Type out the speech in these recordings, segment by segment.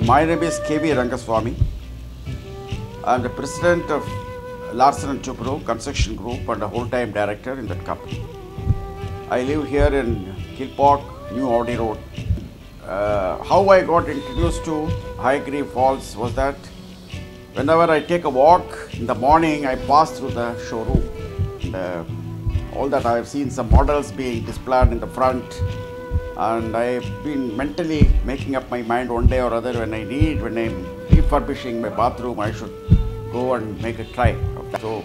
My name is K.V. Rangaswamy. I am the president of Larsen & Toubro Construction Group and a whole-time director in that company. I live here in Kilpauk, New Audi Road. How I got introduced to Hyagree Falls was that whenever I take a walk in the morning, I pass through the showroom. And, all that I have seen some models being displayed in the front, and I've been mentally making up my mind one day or other when I'm refurbishing my bathroom, I should go and make a try of that. So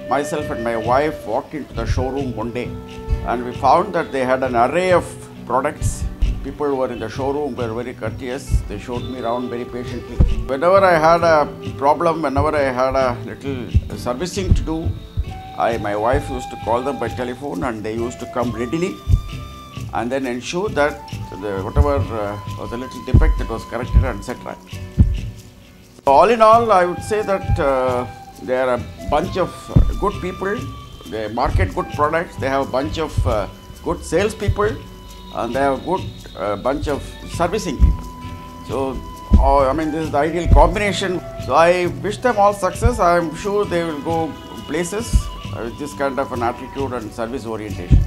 myself and my wife walked into the showroom one day and we found that they had an array of products. People who were in the showroom were very courteous. They showed me around very patiently. Whenever I had a problem, whenever I had a little servicing to do, my wife used to call them by telephone and they used to come readily and then ensure that whatever was a little defect, it was corrected and set right. So all in all, I would say that they are a bunch of good people. They market good products. They have a bunch of good sales people, and they have a good bunch of servicing people. So this is the ideal combination. So I wish them all success. I am sure they will go places with this kind of an attitude and service orientation.